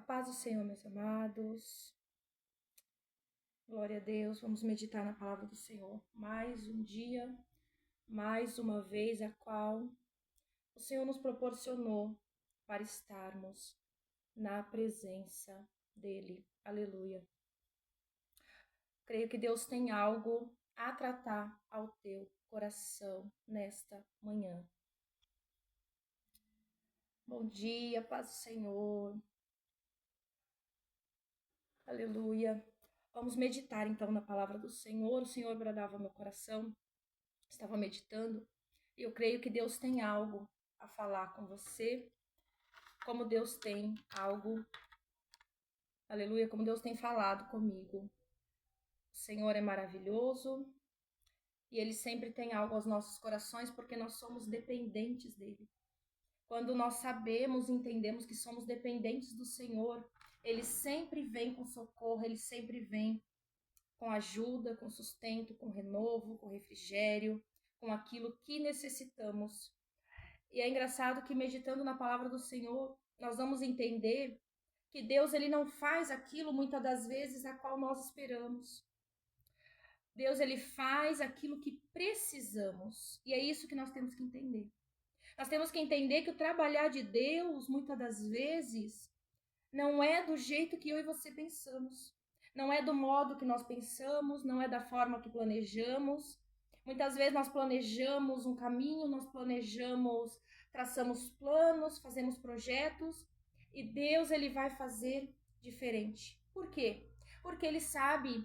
paz do Senhor, meus amados. Glória a Deus. Vamos meditar na palavra do Senhor. Mais um dia, mais uma vez, a qual o Senhor nos proporcionou para estarmos na presença dEle. Aleluia. Creio que Deus tem algo a tratar ao teu coração nesta manhã. Bom dia, paz do Senhor. Aleluia. Vamos meditar então na palavra do Senhor. O Senhor agradava meu coração. Estava meditando e eu creio que Deus tem algo a falar com você, como Deus tem algo, aleluia, como Deus tem falado comigo. O Senhor é maravilhoso e Ele sempre tem algo aos nossos corações porque nós somos dependentes dEle. Quando nós sabemos e entendemos que somos dependentes do Senhor, Ele sempre vem com socorro, Ele sempre vem com ajuda, com sustento, com renovo, com refrigério, com aquilo que necessitamos. E é engraçado que meditando na palavra do Senhor, nós vamos entender que Deus ele não faz aquilo muitas das vezes a qual nós esperamos. Deus ele faz aquilo que precisamos. E é isso que nós temos que entender. Nós temos que entender que o trabalhar de Deus, muitas das vezes, não é do jeito que eu e você pensamos. Não é do modo que nós pensamos, não é da forma que planejamos. Muitas vezes nós planejamos um caminho, nós traçamos planos, fazemos projetos e Deus ele vai fazer diferente. Por quê? Porque Ele sabe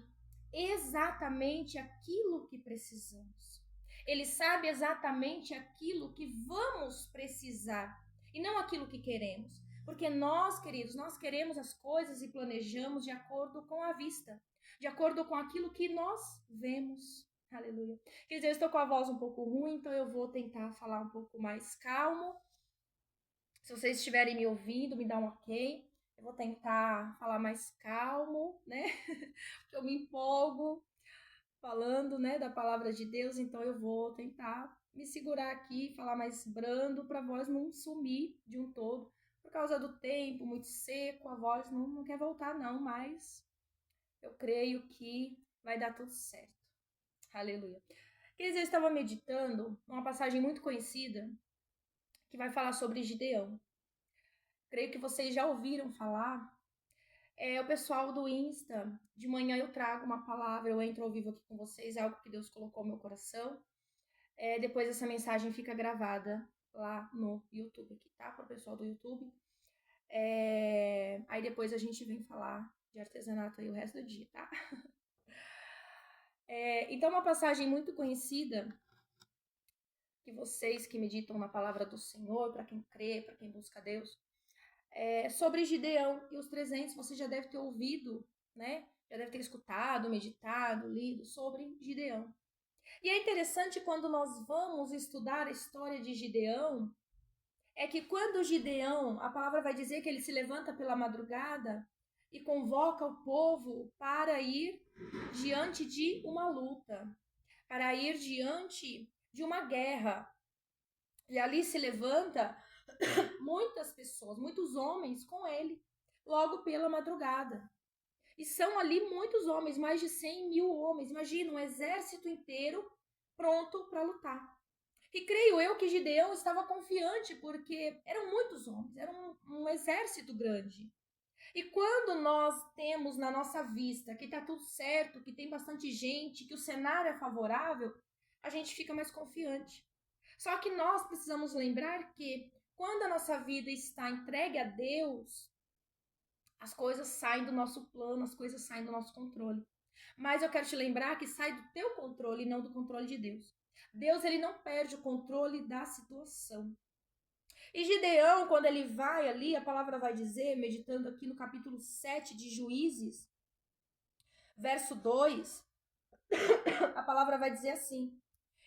exatamente aquilo que precisamos. Ele sabe exatamente aquilo que vamos precisar e não aquilo que queremos. Porque nós, queridos, nós queremos as coisas e planejamos de acordo com a vista, de acordo com aquilo que nós vemos. Aleluia. Quer dizer, eu estou com a voz um pouco ruim, então eu vou tentar falar um pouco mais calmo. Se vocês estiverem me ouvindo, me dá um ok. Eu vou tentar falar mais calmo, né? Porque eu me empolgo falando, né, da palavra de Deus, então eu vou tentar me segurar aqui, falar mais brando para a voz não sumir de um todo. Por causa do tempo muito seco, a voz não quer voltar não, mas eu creio que vai dar tudo certo. Aleluia. Quer dizer, eu estava meditando uma passagem muito conhecida que vai falar sobre Gideão. Creio que vocês já ouviram falar. O pessoal do Insta, de manhã eu trago uma palavra, eu entro ao vivo aqui com vocês, é algo que Deus colocou no meu coração. Depois essa mensagem fica gravada lá no YouTube aqui, tá? Para o pessoal do YouTube. Aí depois a gente vem falar de artesanato aí o resto do dia, tá? Então uma passagem muito conhecida, que vocês que meditam na palavra do Senhor, para quem crê, para quem busca Deus, sobre Gideão e os 300, você já deve ter ouvido, né? Já deve ter escutado, meditado, lido sobre Gideão. E é interessante quando nós vamos estudar a história de Gideão, é que quando Gideão, a palavra vai dizer que ele se levanta pela madrugada e convoca o povo para ir diante de uma luta, para ir diante de uma guerra. E ali se levanta muitas pessoas, muitos homens com ele, logo pela madrugada. E são ali muitos homens, mais de 100 mil homens. Imagina, um exército inteiro pronto para lutar. E creio eu que Gideão estava confiante, porque eram muitos homens, era um exército grande. E quando nós temos na nossa vista que está tudo certo, que tem bastante gente, que o cenário é favorável, a gente fica mais confiante. Só que nós precisamos lembrar que quando a nossa vida está entregue a Deus, as coisas saem do nosso plano, as coisas saem do nosso controle. Mas eu quero te lembrar que sai do teu controle e não do controle de Deus. Deus ele não perde o controle da situação. E Gideão, quando ele vai ali, a palavra vai dizer, meditando aqui no capítulo 7 de Juízes, verso 2, a palavra vai dizer assim: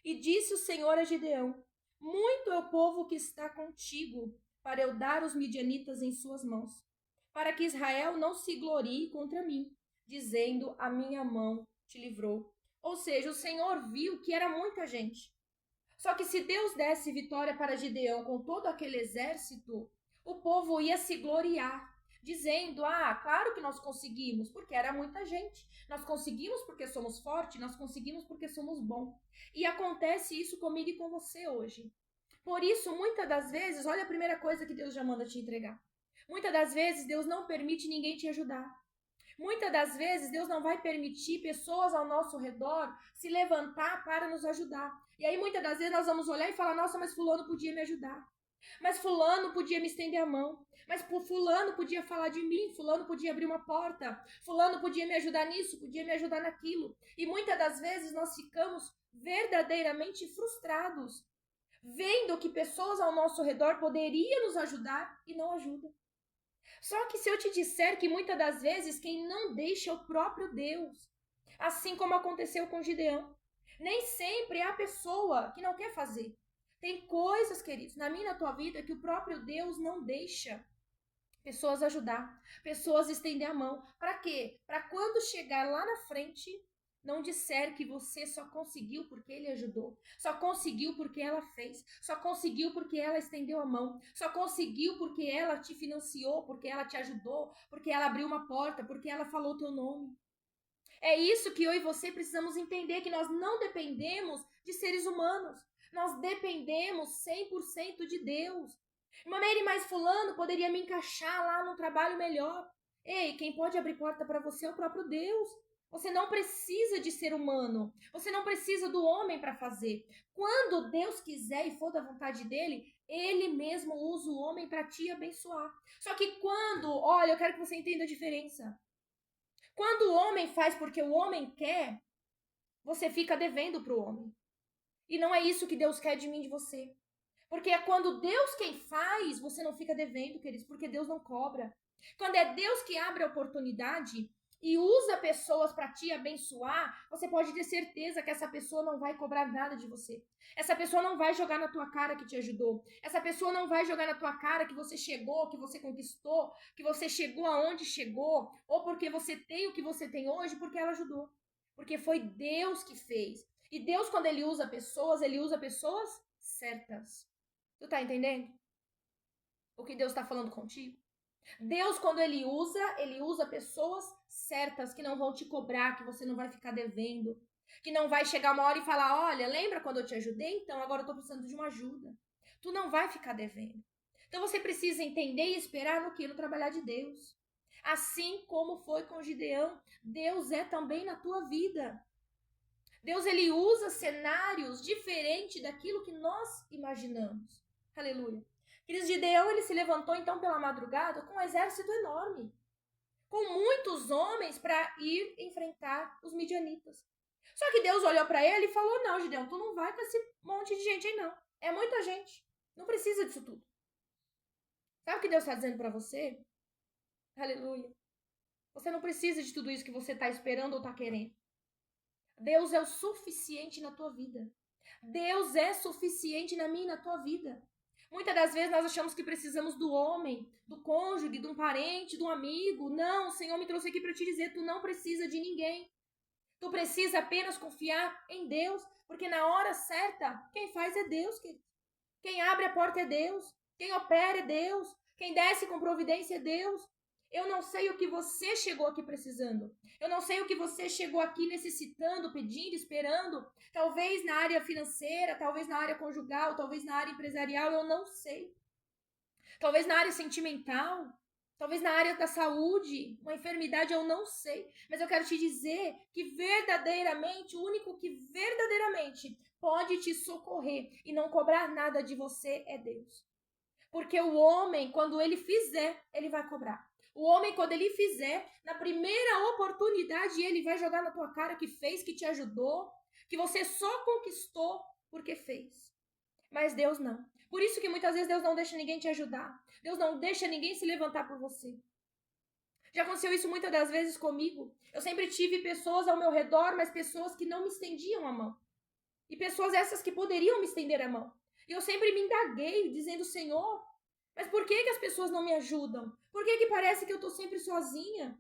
E disse o Senhor a Gideão: Muito é o povo que está contigo, para eu dar os midianitas em suas mãos, para que Israel não se glorie contra mim, dizendo: A minha mão te livrou. Ou seja, o Senhor viu que era muita gente. Só que se Deus desse vitória para Gideão com todo aquele exército, o povo ia se gloriar, dizendo, claro que nós conseguimos, porque era muita gente. Nós conseguimos porque somos fortes, nós conseguimos porque somos bons. E acontece isso comigo e com você hoje. Por isso, muitas das vezes, olha a primeira coisa que Deus já manda te entregar. Muitas das vezes, Deus não permite ninguém te ajudar. Muitas das vezes, Deus não vai permitir pessoas ao nosso redor se levantar para nos ajudar. E aí, muitas das vezes, nós vamos olhar e falar, nossa, mas fulano podia me ajudar. Mas fulano podia me estender a mão. Mas fulano podia falar de mim, fulano podia abrir uma porta, fulano podia me ajudar nisso, podia me ajudar naquilo. E muitas das vezes nós ficamos verdadeiramente frustrados, vendo que pessoas ao nosso redor poderiam nos ajudar e não ajudam. Só que se eu te disser que muitas das vezes quem não deixa é o próprio Deus, assim como aconteceu com Gideão, nem sempre é a pessoa que não quer fazer. Tem coisas, queridos, na minha e na tua vida que o próprio Deus não deixa pessoas ajudar, pessoas estender a mão. Para quê? Para quando chegar lá na frente, não disser que você só conseguiu porque ele ajudou, só conseguiu porque ela fez, só conseguiu porque ela estendeu a mão, só conseguiu porque ela te financiou, porque ela te ajudou, porque ela abriu uma porta, porque ela falou o teu nome. É isso que eu e você precisamos entender, que nós não dependemos de seres humanos. Nós dependemos 100% de Deus. Mameire, mais fulano poderia me encaixar lá num trabalho melhor. Ei, quem pode abrir porta para você é o próprio Deus. Você não precisa de ser humano. Você não precisa do homem para fazer. Quando Deus quiser e for da vontade dele, ele mesmo usa o homem para te abençoar. Só que olha, eu quero que você entenda a diferença. Quando o homem faz porque o homem quer, você fica devendo para o homem. E não é isso que Deus quer de mim e de você. Porque é quando Deus quem faz, você não fica devendo, queridos, porque Deus não cobra. Quando é Deus que abre a oportunidade e usa pessoas para te abençoar, você pode ter certeza que essa pessoa não vai cobrar nada de você. Essa pessoa não vai jogar na tua cara que te ajudou. Essa pessoa não vai jogar na tua cara que você chegou, que você conquistou, que você chegou aonde chegou, ou porque você tem o que você tem hoje, porque ela ajudou. Porque foi Deus que fez. E Deus, quando ele usa pessoas certas. Tu tá entendendo? O que Deus tá falando contigo? Deus, quando ele usa pessoas certas que não vão te cobrar, que você não vai ficar devendo, que não vai chegar uma hora e falar, olha, lembra quando eu te ajudei? Então agora eu tô precisando de uma ajuda. Tu não vai ficar devendo. Então você precisa entender e esperar no que? No trabalhar de Deus. Assim como foi com Gideão, Deus é também na tua vida. Deus, ele usa cenários diferentes daquilo que nós imaginamos. Aleluia. Queridos, Gideão, ele se levantou então pela madrugada com um exército enorme, com muitos homens para ir enfrentar os midianitas. Só que Deus olhou para ele e falou, não, Gideão, tu não vai com esse monte de gente aí não. É muita gente. Não precisa disso tudo. Sabe o que Deus está dizendo para você? Aleluia. Você não precisa de tudo isso que você está esperando ou está querendo. Deus é o suficiente na tua vida. Deus é suficiente na minha e na tua vida. Muitas das vezes nós achamos que precisamos do homem, do cônjuge, de um parente, de um amigo. Não, o Senhor me trouxe aqui para te dizer, tu não precisa de ninguém. Tu precisa apenas confiar em Deus, porque na hora certa, quem faz é Deus, querido. Quem abre a porta é Deus. Quem opera é Deus. Quem desce com providência é Deus. Eu não sei o que você chegou aqui precisando. Eu não sei o que você chegou aqui necessitando, pedindo, esperando. Talvez na área financeira, talvez na área conjugal, talvez na área empresarial, eu não sei. Talvez na área sentimental, talvez na área da saúde, uma enfermidade, eu não sei. Mas eu quero te dizer que verdadeiramente, o único que verdadeiramente pode te socorrer e não cobrar nada de você é Deus. Porque o homem, quando ele fizer, ele vai cobrar. O homem, quando ele fizer, na primeira oportunidade, ele vai jogar na tua cara que fez, que te ajudou, que você só conquistou porque fez. Mas Deus não. Por isso que muitas vezes Deus não deixa ninguém te ajudar. Deus não deixa ninguém se levantar por você. Já aconteceu isso muitas das vezes comigo. Eu sempre tive pessoas ao meu redor, mas pessoas que não me estendiam a mão. E pessoas essas que poderiam me estender a mão. E eu sempre me indaguei, dizendo, Senhor, mas por que as pessoas não me ajudam? Por que parece que eu tô sempre sozinha?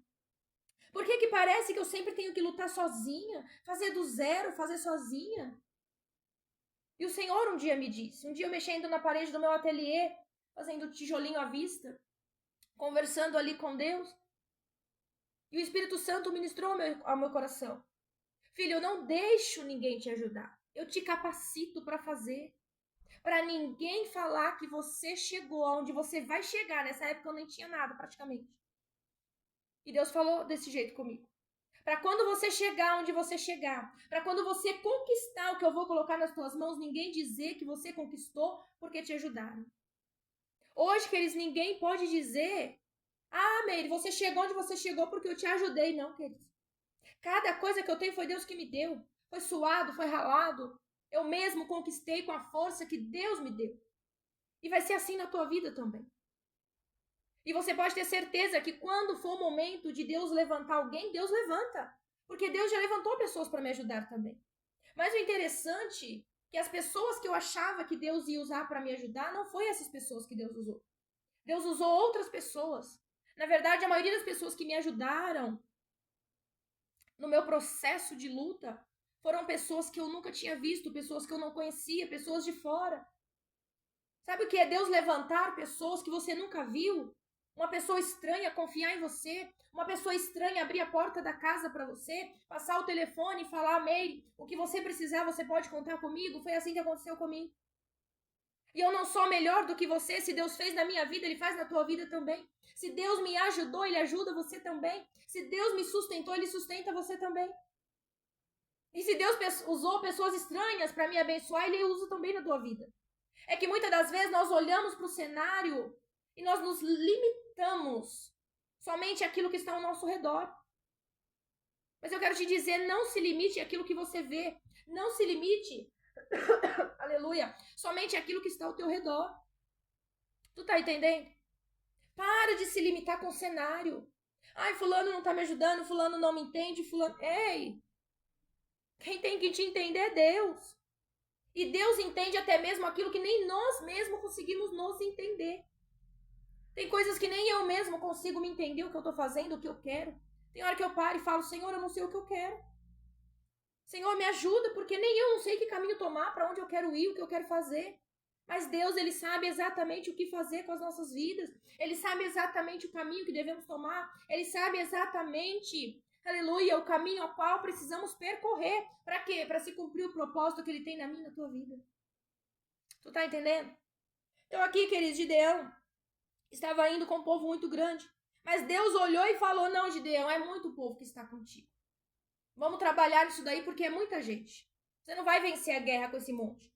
Por que parece que eu sempre tenho que lutar sozinha? Fazer do zero, fazer sozinha? E o Senhor um dia me disse, um dia eu mexendo na parede do meu ateliê, fazendo tijolinho à vista, conversando ali com Deus. E o Espírito Santo ministrou ao meu coração. Filho, eu não deixo ninguém te ajudar. Eu te capacito para fazer. Para ninguém falar que você chegou aonde você vai chegar. Nessa época eu nem tinha nada praticamente. E Deus falou desse jeito comigo. Para quando você chegar onde você chegar, para quando você conquistar o que eu vou colocar nas tuas mãos, ninguém dizer que você conquistou porque te ajudaram. Hoje, queridos, ninguém pode dizer: ah, Meire, você chegou onde você chegou porque eu te ajudei. Não, queridos. Cada coisa que eu tenho foi Deus que me deu. Foi suado, foi ralado. Eu mesmo conquistei com a força que Deus me deu. E vai ser assim na tua vida também. E você pode ter certeza que quando for o momento de Deus levantar alguém, Deus levanta. Porque Deus já levantou pessoas para me ajudar também. Mas o interessante é que as pessoas que eu achava que Deus ia usar para me ajudar, não foi essas pessoas que Deus usou. Deus usou outras pessoas. Na verdade, a maioria das pessoas que me ajudaram no meu processo de luta foram pessoas que eu nunca tinha visto, pessoas que eu não conhecia, pessoas de fora. Sabe o que é Deus levantar pessoas que você nunca viu? Uma pessoa estranha confiar em você, uma pessoa estranha abrir a porta da casa para você, passar o telefone e falar: Meire, o que você precisar, você pode contar comigo. Foi assim que aconteceu comigo. E eu não sou melhor do que você. Se Deus fez na minha vida, Ele faz na tua vida também. Se Deus me ajudou, Ele ajuda você também. Se Deus me sustentou, Ele sustenta você também. E se Deus usou pessoas estranhas para me abençoar, Ele usa também na tua vida. É que muitas das vezes nós olhamos para o cenário e nós nos limitamos somente àquilo que está ao nosso redor. Mas eu quero te dizer, não se limite àquilo que você vê. Não se limite, aleluia, somente àquilo que está ao teu redor. Tu tá entendendo? Para de se limitar com o cenário. Ai, fulano não tá me ajudando, fulano não me entende, fulano... Ei! Quem tem que te entender é Deus. E Deus entende até mesmo aquilo que nem nós mesmos conseguimos nos entender. Tem coisas que nem eu mesmo consigo me entender o que eu tô fazendo, o que eu quero. Tem hora que eu paro e falo: Senhor, eu não sei o que eu quero. Senhor, me ajuda, porque nem eu não sei que caminho tomar, para onde eu quero ir, o que eu quero fazer. Mas Deus, Ele sabe exatamente o que fazer com as nossas vidas. Ele sabe exatamente o caminho que devemos tomar. Ele sabe exatamente, aleluia, o caminho ao qual precisamos percorrer. Para quê? Para se cumprir o propósito que Ele tem na minha e na tua vida. Tu tá entendendo? Então aqui, queridos, Gideão estava indo com um povo muito grande. Mas Deus olhou e falou: não, Gideão, é muito povo que está contigo. Vamos trabalhar isso daí porque é muita gente. Você não vai vencer a guerra com esse monte.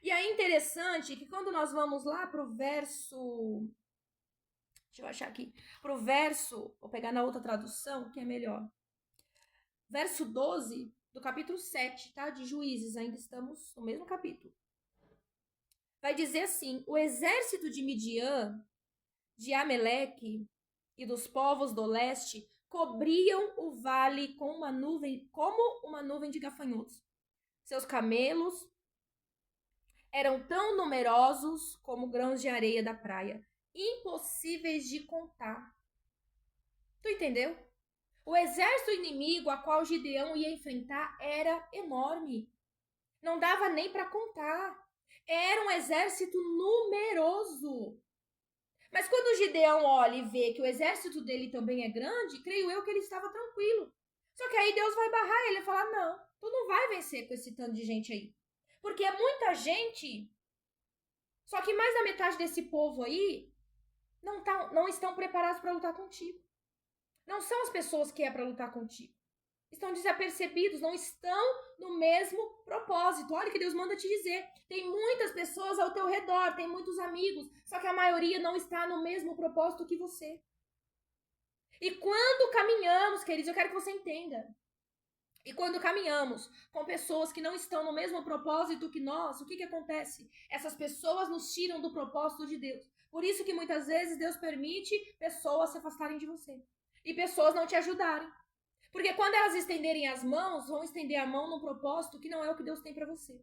E é interessante que quando nós vamos lá pro verso... Deixa eu achar aqui. Pro verso... Vou pegar na outra tradução, que é melhor. Verso 12 do capítulo 7, tá? De Juízes. Ainda estamos no mesmo capítulo. Vai dizer assim: o exército de Midian, de Ameleque e dos povos do leste cobriam o vale com uma nuvem, como uma nuvem de gafanhotos. Seus camelos eram tão numerosos como grãos de areia da praia, impossíveis de contar. Tu entendeu? O exército inimigo a qual Gideão ia enfrentar era enorme. Não dava nem para contar. Era um exército numeroso. Mas quando Gideão olha e vê que o exército dele também é grande, creio eu que ele estava tranquilo. Só que aí Deus vai barrar ele e falar: não, tu não vai vencer com esse tanto de gente aí. Porque é muita gente, só que mais da metade desse povo aí não estão preparados para lutar contigo. Não são as pessoas que é para lutar contigo. Estão desapercebidos, não estão no mesmo propósito. Olha o que Deus manda te dizer. Tem muitas pessoas ao teu redor, tem muitos amigos, só que a maioria não está no mesmo propósito que você. E quando caminhamos, queridos, eu quero que você entenda. E quando caminhamos com pessoas que não estão no mesmo propósito que nós, o que acontece? Essas pessoas nos tiram do propósito de Deus. Por isso que muitas vezes Deus permite pessoas se afastarem de você. E pessoas não te ajudarem. Porque quando elas estenderem as mãos, vão estender a mão num propósito que não é o que Deus tem para você.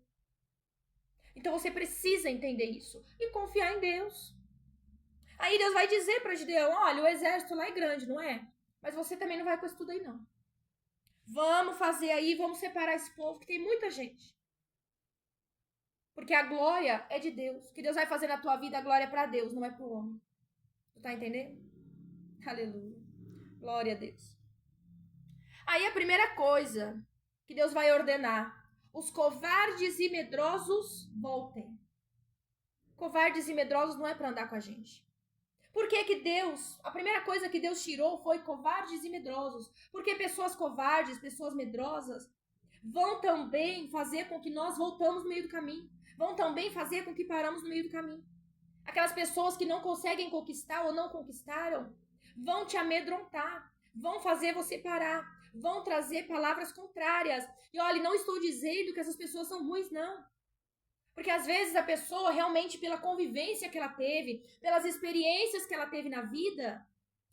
Então você precisa entender isso e confiar em Deus. Aí Deus vai dizer para Gideão: olha, o exército lá é grande, não é? Mas você também não vai com isso tudo aí, não. Vamos fazer aí, vamos separar esse povo, que tem muita gente. Porque a glória é de Deus. O que Deus vai fazer na tua vida, a glória é para Deus, não é para o homem. Tu tá entendendo? Aleluia. Glória a Deus. Aí a primeira coisa que Deus vai ordenar: os covardes e medrosos voltem. Covardes e medrosos não é para andar com a gente. Por que que Deus, a primeira coisa que Deus tirou foi covardes e medrosos? Porque pessoas covardes, pessoas medrosas, vão também fazer com que nós voltamos no meio do caminho. Vão também fazer com que paramos no meio do caminho. Aquelas pessoas que não conseguem conquistar ou não conquistaram, vão te amedrontar, vão fazer você parar, vão trazer palavras contrárias. E olha, não estou dizendo que essas pessoas são ruins, não. Porque às vezes a pessoa realmente, pela convivência que ela teve, pelas experiências que ela teve na vida,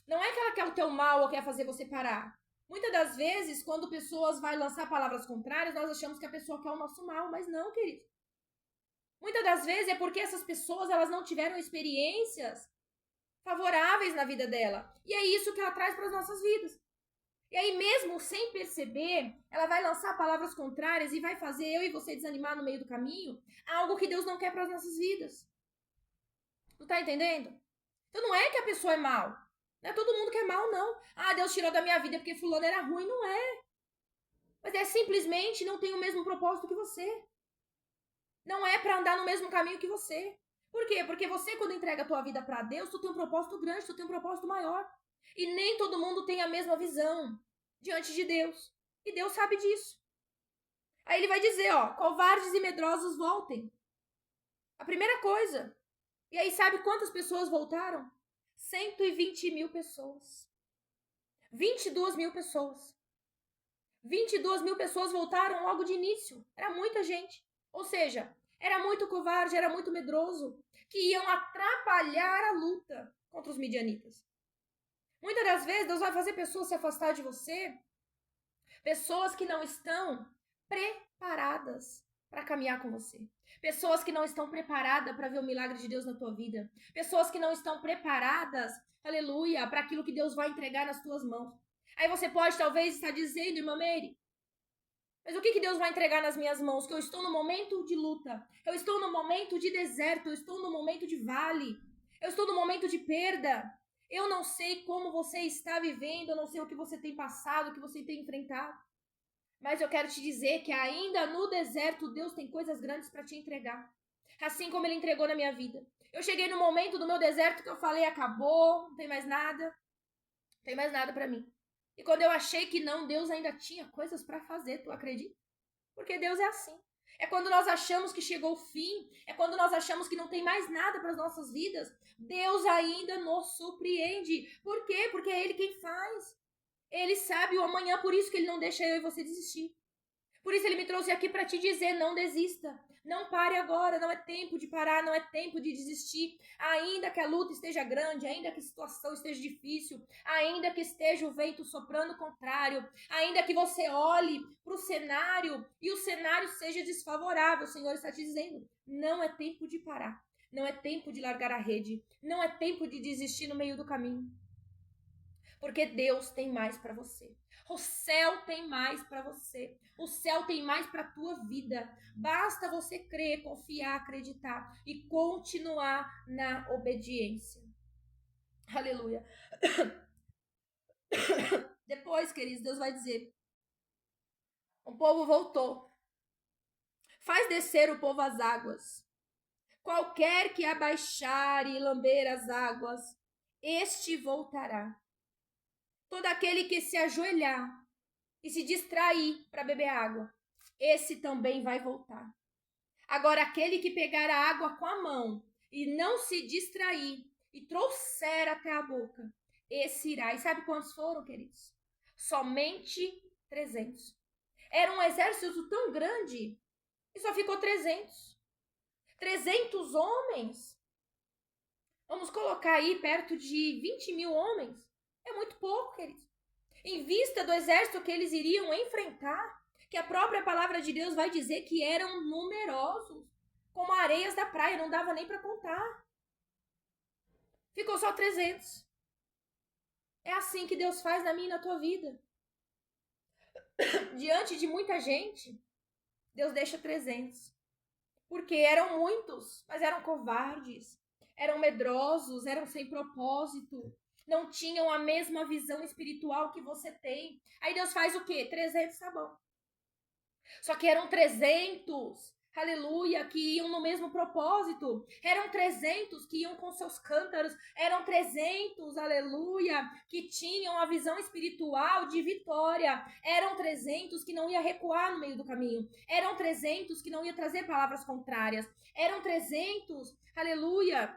não é que ela quer o teu mal ou quer fazer você parar. Muitas das vezes, quando pessoas vão lançar palavras contrárias, nós achamos que a pessoa quer o nosso mal, mas não, querido. Muitas das vezes é porque essas pessoas elas não tiveram experiências favoráveis na vida dela. E é isso que ela traz para as nossas vidas. E aí, mesmo sem perceber, ela vai lançar palavras contrárias e vai fazer eu e você desanimar no meio do caminho, algo que Deus não quer para as nossas vidas. Tu tá entendendo? Então não é que a pessoa é mal. Não é todo mundo que é mal, não. Ah, Deus tirou da minha vida porque fulano era ruim. Não é. Mas é simplesmente não tem o mesmo propósito que você. Não é para andar no mesmo caminho que você. Por quê? Porque você, quando entrega a tua vida para Deus, tu tem um propósito grande, tu tem um propósito maior. E nem todo mundo tem a mesma visão diante de Deus. E Deus sabe disso. Aí ele vai dizer, ó, covardes e medrosos voltem. A primeira coisa. E aí sabe quantas pessoas voltaram? 120 mil pessoas. 22 mil pessoas. 22 mil pessoas voltaram logo de início. Era muita gente. Ou seja, era muito covarde, era muito medroso, que iam atrapalhar a luta contra os midianitas. Muitas das vezes, Deus vai fazer pessoas se afastar de você, pessoas que não estão preparadas para caminhar com você. Pessoas que não estão preparadas para ver o milagre de Deus na tua vida. Pessoas que não estão preparadas, aleluia, para aquilo que Deus vai entregar nas tuas mãos. Aí você pode talvez estar dizendo, irmã Meire, mas o que Deus vai entregar nas minhas mãos? Que eu estou no momento de luta, eu estou no momento de deserto, eu estou no momento de vale, eu estou no momento de perda. Eu não sei como você está vivendo, eu não sei o que você tem passado, o que você tem enfrentado. Mas eu quero te dizer que ainda no deserto, Deus tem coisas grandes para te entregar. Assim como Ele entregou na minha vida. Eu cheguei no momento do meu deserto que eu falei, acabou, não tem mais nada. Não tem mais nada para mim. E quando eu achei que não, Deus ainda tinha coisas para fazer, tu acredita? Porque Deus é assim. É quando nós achamos que chegou o fim, é quando nós achamos que não tem mais nada para as nossas vidas, Deus ainda nos surpreende. Por quê? Porque é Ele quem faz. Ele sabe o amanhã, por isso que Ele não deixa eu e você desistir. Por isso Ele me trouxe aqui para te dizer, não desista. Não pare agora, não é tempo de parar, não é tempo de desistir. Ainda que a luta esteja grande, ainda que a situação esteja difícil, ainda que esteja o vento soprando contrário, ainda que você olhe para o cenário e o cenário seja desfavorável, o Senhor está te dizendo, não é tempo de parar. Não é tempo de largar a rede, não é tempo de desistir no meio do caminho. Porque Deus tem mais para você. O céu tem mais para você. O céu tem mais para a tua vida. Basta você crer, confiar, acreditar e continuar na obediência. Aleluia. Depois, queridos, Deus vai dizer: o povo voltou. Faz descer o povo às águas. Qualquer que abaixar e lamber as águas, este voltará. Todo aquele que se ajoelhar e se distrair para beber água, esse também vai voltar. Agora, aquele que pegar a água com a mão e não se distrair e trouxer até a boca, esse irá. E sabe quantos foram, queridos? Somente 300. Era um exército tão grande e só ficou 300. 300 homens. Vamos colocar aí perto de 20 mil homens. É muito pouco, queridos. Em vista do exército que eles iriam enfrentar, que a própria palavra de Deus vai dizer que eram numerosos, como areias da praia, não dava nem para contar. Ficou só 300. É assim que Deus faz na minha e na tua vida. Diante de muita gente, Deus deixa 300. Porque eram muitos, mas eram covardes, eram medrosos, eram sem propósito. não tinham a mesma visão espiritual que você tem. Aí Deus faz o quê? 300, tá bom. Só que eram 300, aleluia, que iam no mesmo propósito. Eram 300 que iam com seus cântaros. Eram 300, aleluia, que tinham a visão espiritual de vitória. Eram 300 que não ia recuar no meio do caminho. Eram 300 que não ia trazer palavras contrárias. Eram 300, aleluia,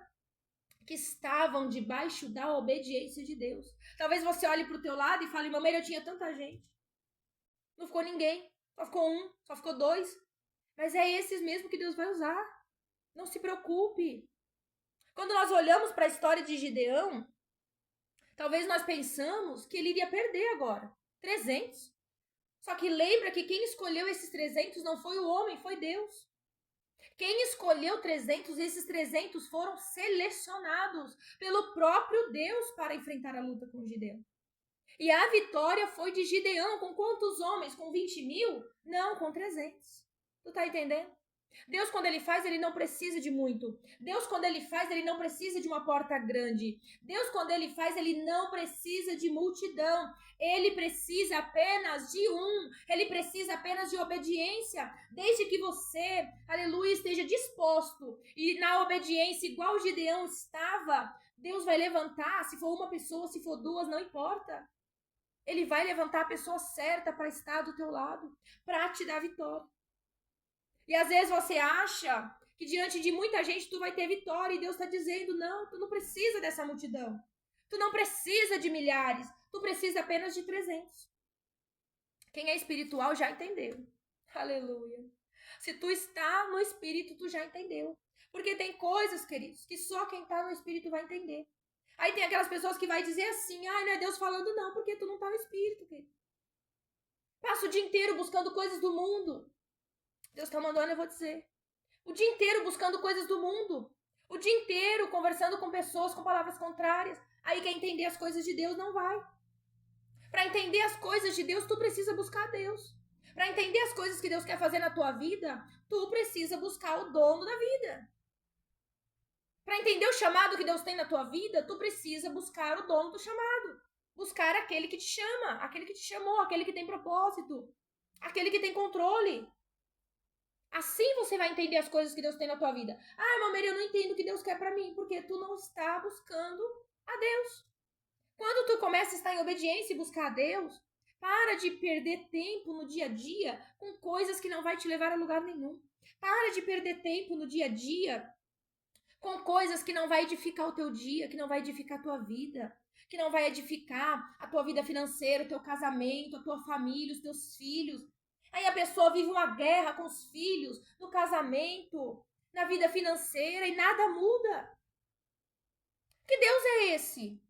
que estavam debaixo da obediência de Deus. Talvez você olhe para o teu lado e fale, mamãe, eu tinha tanta gente. Não ficou ninguém. Só ficou um, só ficou dois. Mas é esses mesmo que Deus vai usar. Não se preocupe. Quando nós olhamos para a história de Gideão, talvez nós pensamos que ele iria perder agora. 300. Só que lembra que quem escolheu esses 300 não foi o homem, foi Deus. Quem escolheu 300, esses 300 foram selecionados pelo próprio Deus para enfrentar a luta com Gideão. E a vitória foi de Gideão. Com quantos homens? Com 20 mil? Não, com 300. Tu tá entendendo? Deus, quando ele faz, ele não precisa de muito. Deus, quando ele faz, ele não precisa de uma porta grande. Deus, quando ele faz, ele não precisa de multidão. Ele precisa apenas de um. Ele precisa apenas de obediência. Desde que você, aleluia, esteja disposto e na obediência igual Gideão estava, Deus vai levantar. Se for uma pessoa, se for duas, não importa. Ele vai levantar a pessoa certa para estar do teu lado, para te dar vitória. E às vezes você acha que diante de muita gente tu vai ter vitória e Deus está dizendo, não, tu não precisa dessa multidão. Tu não precisa de milhares, tu precisa apenas de 300. Quem é espiritual já entendeu. Aleluia. Se tu está no espírito, tu já entendeu. Porque tem coisas, queridos, que só quem está no espírito vai entender. Aí tem aquelas pessoas que vai dizer assim, não é Deus falando não, porque tu não está no espírito, querido. Passa o dia inteiro buscando coisas do mundo. Deus está mandando, eu vou dizer. O dia inteiro buscando coisas do mundo. O dia inteiro conversando com pessoas com palavras contrárias. Aí quer entender as coisas de Deus, não vai. Para entender as coisas de Deus, tu precisa buscar Deus. Para entender as coisas que Deus quer fazer na tua vida, tu precisa buscar o dono da vida. Para entender o chamado que Deus tem na tua vida, tu precisa buscar o dono do chamado. Buscar aquele que te chama, aquele que te chamou, aquele que tem propósito, aquele que tem controle. Assim você vai entender as coisas que Deus tem na tua vida. Ah, mamãe, eu não entendo o que Deus quer para mim, porque tu não está buscando a Deus. Quando tu começa a estar em obediência e buscar a Deus, para de perder tempo no dia a dia com coisas que não vai te levar a lugar nenhum. Para de perder tempo no dia a dia com coisas que não vai edificar o teu dia, que não vai edificar a tua vida, que não vai edificar a tua vida financeira, o teu casamento, a tua família, os teus filhos. Aí a pessoa vive uma guerra com os filhos, no casamento, na vida financeira e nada muda. Que Deus é esse?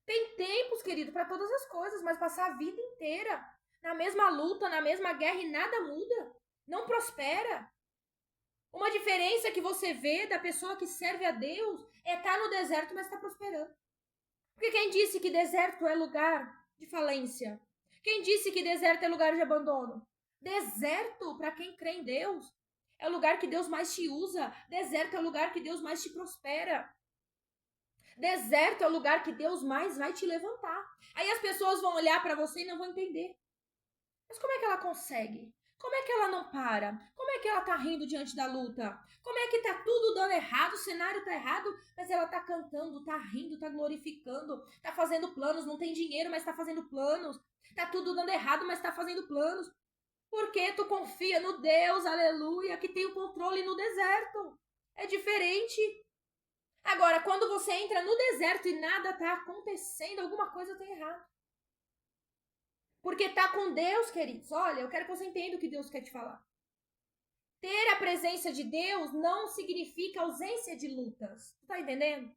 Tem tempos, querido, para todas as coisas, mas passar a vida inteira na mesma luta, na mesma guerra e nada muda. Não prospera. Uma diferença que você vê da pessoa que serve a Deus é estar no deserto, mas está prosperando. Porque quem disse que deserto é lugar de falência? Quem disse que deserto é lugar de abandono? Deserto, para quem crê em Deus, é o lugar que Deus mais te usa. Deserto é o lugar que Deus mais te prospera. Deserto é o lugar que Deus mais vai te levantar. Aí as pessoas vão olhar para você e não vão entender. Mas como é que ela consegue? Como é que ela não para? Como é que ela tá rindo diante da luta? Como é que tá tudo dando errado, o cenário tá errado, mas ela tá cantando, tá rindo, tá glorificando, tá fazendo planos, não tem dinheiro, mas tá fazendo planos. Tá tudo dando errado, mas tá fazendo planos. Porque tu confia no Deus, aleluia, que tem o controle no deserto. É diferente. Agora, quando você entra no deserto e nada tá acontecendo, alguma coisa tá errada. Porque tá com Deus, queridos. Olha, eu quero que você entenda o que Deus quer te falar. Ter a presença de Deus não significa ausência de lutas. Tu tá entendendo?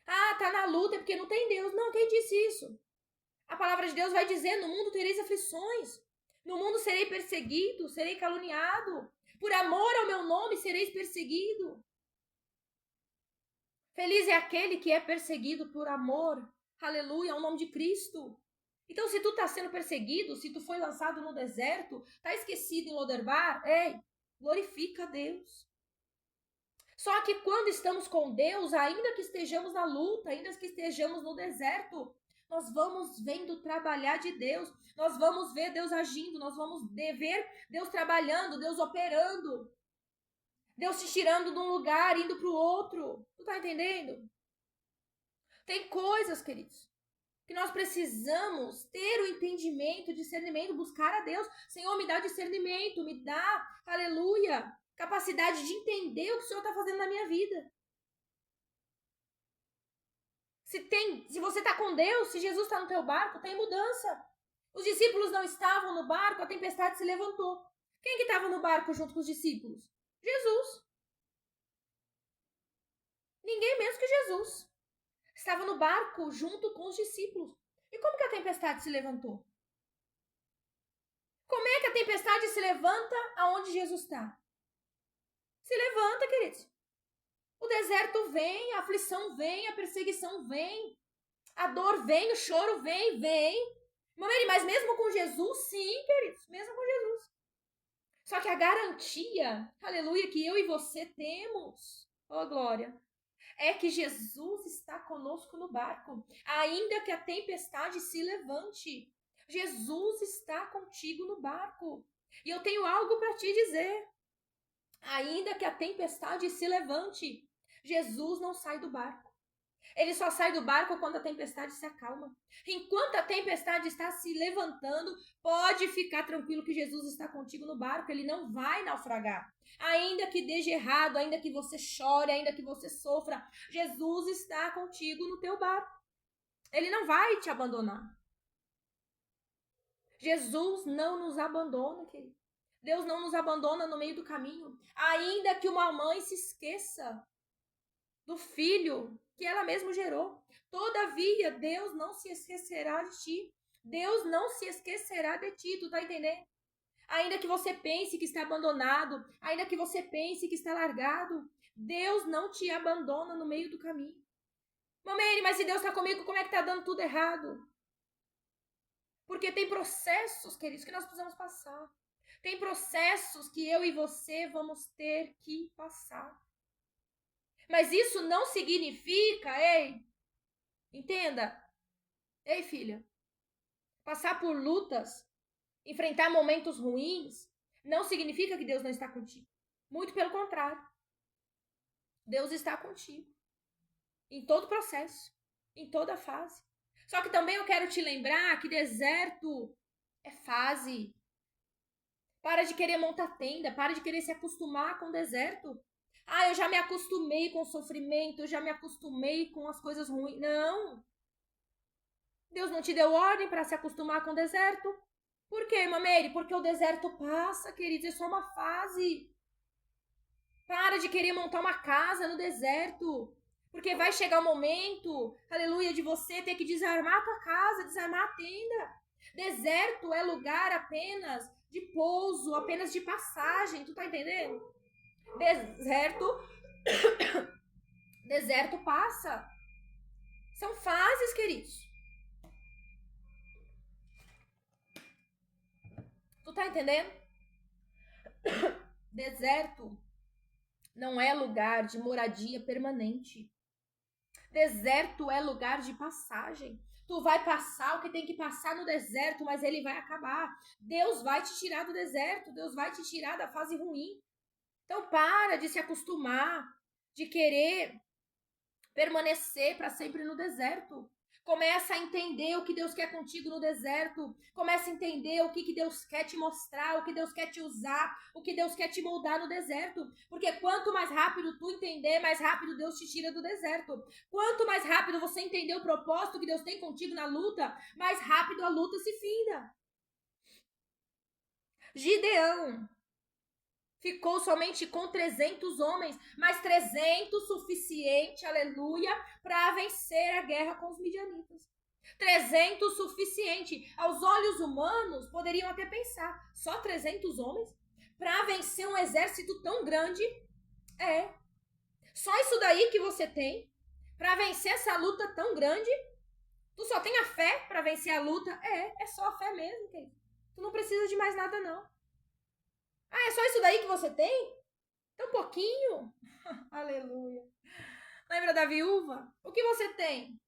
Ah, tá na luta porque não tem Deus. Não, quem disse isso? A palavra de Deus vai dizer, no mundo tereis aflições. No mundo serei perseguido, serei caluniado. Por amor ao meu nome sereis perseguido. Feliz é aquele que é perseguido por amor, aleluia, ao nome de Cristo. Então, se tu tá sendo perseguido, se tu foi lançado no deserto, tá esquecido em Loderbar, ei, glorifica a Deus. Só que quando estamos com Deus, ainda que estejamos na luta, ainda que estejamos no deserto, nós vamos vendo trabalhar de Deus, nós vamos ver Deus agindo, nós vamos ver Deus trabalhando, Deus operando, Deus te tirando de um lugar, indo para o outro. Tu tá entendendo? Tem coisas, queridos, que nós precisamos ter o entendimento, discernimento, buscar a Deus. Senhor, me dá discernimento, me dá, aleluia, capacidade de entender o que o Senhor está fazendo na minha vida. Se você está com Deus, se Jesus está no teu barco, tem mudança. Os discípulos não estavam no barco, a tempestade se levantou. Quem que estava no barco junto com os discípulos? Jesus. Ninguém menos que Jesus. Estava no barco junto com os discípulos. E como que a tempestade se levantou? Como é que a tempestade se levanta aonde Jesus está? Se levanta, queridos. O deserto vem, a aflição vem, a perseguição vem, a dor vem, o choro vem. Mas mesmo com Jesus, sim, queridos, mesmo com Jesus. Só que a garantia, aleluia, que eu e você temos, ó glória, é que Jesus está conosco no barco. Ainda que a tempestade se levante, Jesus está contigo no barco. E eu tenho algo para te dizer. Ainda que a tempestade se levante, Jesus não sai do barco. Ele só sai do barco quando a tempestade se acalma. Enquanto a tempestade está se levantando, pode ficar tranquilo que Jesus está contigo no barco. Ele não vai naufragar. Ainda que dê errado, ainda que você chore, ainda que você sofra, Jesus está contigo no teu barco. Ele não vai te abandonar. Jesus não nos abandona, querido. Deus não nos abandona no meio do caminho. Ainda que uma mãe se esqueça do filho que ela mesma gerou. Todavia, Deus não se esquecerá de ti. Deus não se esquecerá de ti, tu tá entendendo? Ainda que você pense que está abandonado, ainda que você pense que está largado, Deus não te abandona no meio do caminho. Mamãe, mas se Deus está comigo, como é que tá dando tudo errado? Porque tem processos, queridos, que nós precisamos passar. Tem processos que eu e você vamos ter que passar. Mas isso não significa, entenda, filha, passar por lutas, enfrentar momentos ruins, não significa que Deus não está contigo. Muito pelo contrário. Deus está contigo. Em todo processo, em toda fase. Só que também eu quero te lembrar que deserto é fase. Para de querer montar tenda, para de querer se acostumar com o deserto. Eu já me acostumei com o sofrimento, eu já me acostumei com as coisas ruins. Não. Deus não te deu ordem para se acostumar com o deserto. Por quê, Mamere? Porque o deserto passa, queridos, é só uma fase. Para de querer montar uma casa no deserto. Porque vai chegar o momento, aleluia, de você ter que desarmar a tua casa, desarmar a tenda. Deserto é lugar apenas de pouso, apenas de passagem, tu tá entendendo? Deserto passa. São fases, queridos. Tu tá entendendo? Deserto não é lugar de moradia permanente. Deserto é lugar de passagem. Tu vai passar o que tem que passar no deserto, mas ele vai acabar. Deus vai te tirar do deserto, Deus vai te tirar da fase ruim. Então para de se acostumar, de querer permanecer para sempre no deserto. Começa a entender o que Deus quer contigo no deserto. Começa a entender o que Deus quer te mostrar, o que Deus quer te usar, o que Deus quer te moldar no deserto. Porque quanto mais rápido tu entender, mais rápido Deus te tira do deserto. Quanto mais rápido você entender o propósito que Deus tem contigo na luta, mais rápido a luta se finda. Gideão ficou somente com 300 homens, mas 300 suficiente, aleluia, para vencer a guerra com os midianitas. 300 suficiente. Aos olhos humanos, poderiam até pensar, só 300 homens para vencer um exército tão grande? Só isso daí que você tem para vencer essa luta tão grande? Tu só tem a fé para vencer a luta? É só a fé mesmo, querido. Tu não precisa de mais nada, não. É só isso daí que você tem? É um pouquinho. Aleluia. Lembra da viúva? O que você tem?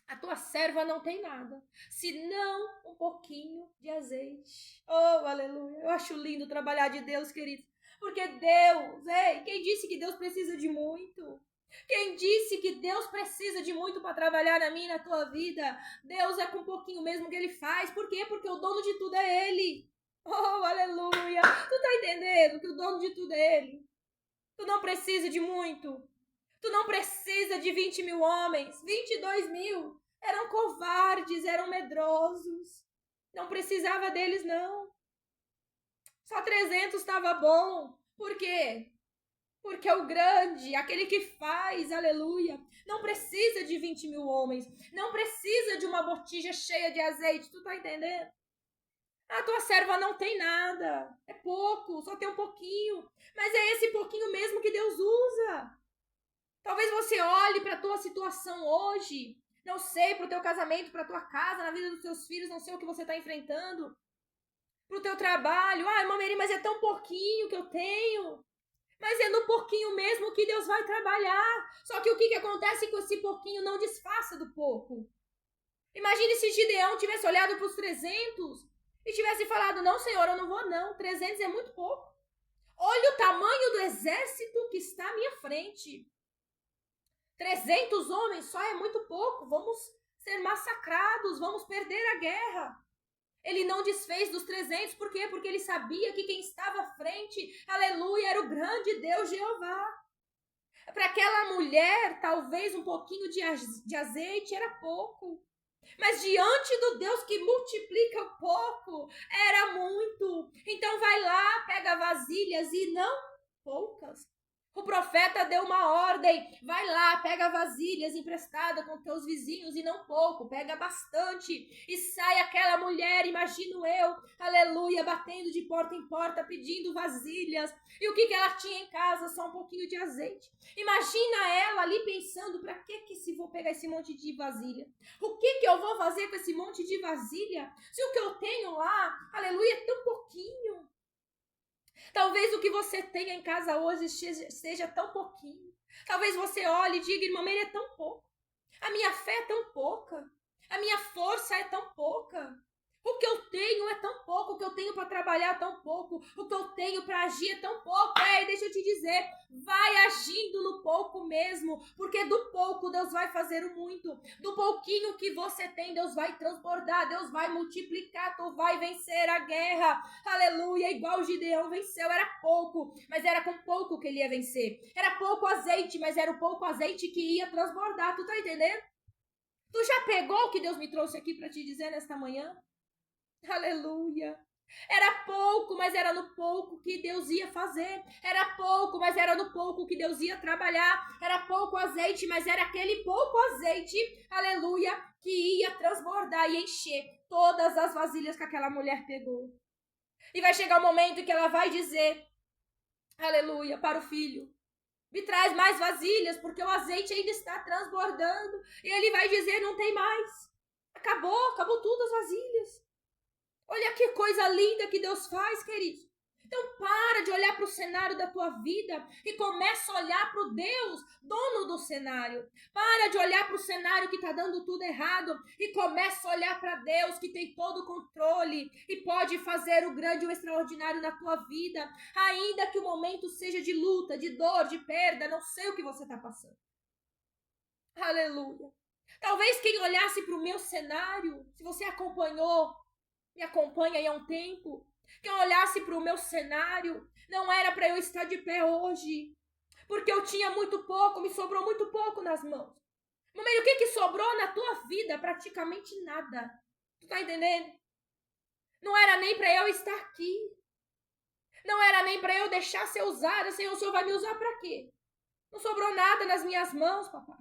A tua serva não tem nada, senão um pouquinho de azeite. Oh, aleluia. Eu acho lindo trabalhar de Deus, queridos. Porque Deus, quem disse que Deus precisa de muito? Quem disse que Deus precisa de muito para trabalhar na minha e na tua vida? Deus é com um pouquinho mesmo que Ele faz. Por quê? Porque o dono de tudo é Ele. Oh, aleluia. Tu tá entendendo que o dono de tudo é Ele? Tu não precisa de muito. Tu não precisa de 20 mil homens. 22 mil. Eram covardes, eram medrosos. Não precisava deles, não. Só 300 estava bom. Por quê? Porque o grande, aquele que faz, aleluia, não precisa de 20 mil homens. Não precisa de uma botija cheia de azeite. Tu tá entendendo? A tua serva não tem nada. É pouco, só tem um pouquinho. Mas é esse pouquinho mesmo que Deus usa. Talvez você olhe para a tua situação hoje, não sei, para o teu casamento, para a tua casa, na vida dos teus filhos, não sei o que você está enfrentando, para o teu trabalho. Ah, irmã Meri, mas é tão pouquinho que eu tenho. Mas é no pouquinho mesmo que Deus vai trabalhar. Só que o que acontece com esse pouquinho não disfarça do pouco. Imagine se Gideão tivesse olhado para os 300 e tivesse falado, não, Senhor, eu não vou não, 300 é muito pouco. Olha o tamanho do exército que está à minha frente. 300 homens só é muito pouco, vamos ser massacrados, vamos perder a guerra. Ele não desfez dos 300, por quê? Porque ele sabia que quem estava à frente, aleluia, era o grande Deus Jeová. Para aquela mulher, talvez um pouquinho de azeite era pouco. Mas diante do Deus que multiplica o pouco, era muito. Então vai lá, pega vasilhas e não poucas. O profeta deu uma ordem, vai lá, pega vasilhas emprestadas com teus vizinhos e não pouco, pega bastante. E sai aquela mulher, imagino eu, aleluia, batendo de porta em porta, pedindo vasilhas. E o que ela tinha em casa? Só um pouquinho de azeite. Imagina ela ali pensando, para que se vou pegar esse monte de vasilha? O que eu vou fazer com esse monte de vasilha? Se o que eu tenho lá, aleluia, é tão pouquinho. Talvez o que você tenha em casa hoje seja tão pouquinho. Talvez você olhe e diga, irmã, ele é tão pouco. A minha fé é tão pouca. A minha força é tão pouca. O que eu tenho é tão pouco, o que eu tenho para trabalhar é tão pouco, o que eu tenho para agir é tão pouco. Deixa eu te dizer, vai agindo no pouco mesmo, porque do pouco Deus vai fazer o muito. Do pouquinho que você tem, Deus vai transbordar, Deus vai multiplicar, tu vai vencer a guerra. Aleluia, igual Gideão venceu, era pouco, mas era com pouco que ele ia vencer. Era pouco azeite, mas era o pouco azeite que ia transbordar, tu tá entendendo? Tu já pegou o que Deus me trouxe aqui para te dizer nesta manhã? Aleluia. Era pouco, mas era no pouco que Deus ia fazer. Era pouco, mas era no pouco que Deus ia trabalhar. Era pouco azeite, mas era aquele pouco azeite, aleluia, que ia transbordar e encher todas as vasilhas que aquela mulher pegou. E vai chegar o momento em que ela vai dizer, aleluia, para o filho, me traz mais vasilhas, porque o azeite ainda está transbordando. E ele vai dizer, não tem mais. Acabou tudo as vasilhas. Olha que coisa linda que Deus faz, querido. Então para de olhar para o cenário da tua vida e começa a olhar para o Deus, dono do cenário. Para de olhar para o cenário que está dando tudo errado e começa a olhar para Deus que tem todo o controle e pode fazer o grande e o extraordinário na tua vida, ainda que o momento seja de luta, de dor, de perda, não sei o que você está passando. Aleluia. Talvez quem olhasse para o meu cenário, se você me acompanha aí há um tempo, que eu olhasse para o meu cenário, não era para eu estar de pé hoje, porque eu tinha muito pouco, me sobrou muito pouco nas mãos. Mamãe, o que sobrou na tua vida? Praticamente nada. Tu tá entendendo? Não era nem para eu estar aqui. Não era nem para eu deixar ser usada. Senhor, o Senhor vai me usar para quê? Não sobrou nada nas minhas mãos, papai.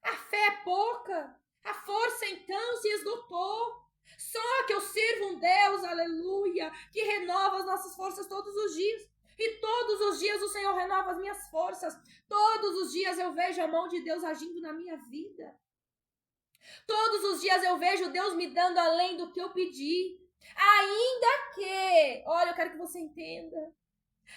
A fé é pouca. A força então se esgotou. Só que eu sirvo um Deus, aleluia, que renova as nossas forças todos os dias. E todos os dias o Senhor renova as minhas forças. Todos os dias eu vejo a mão de Deus agindo na minha vida. Todos os dias eu vejo Deus me dando além do que eu pedi. Ainda que, olha, eu quero que você entenda.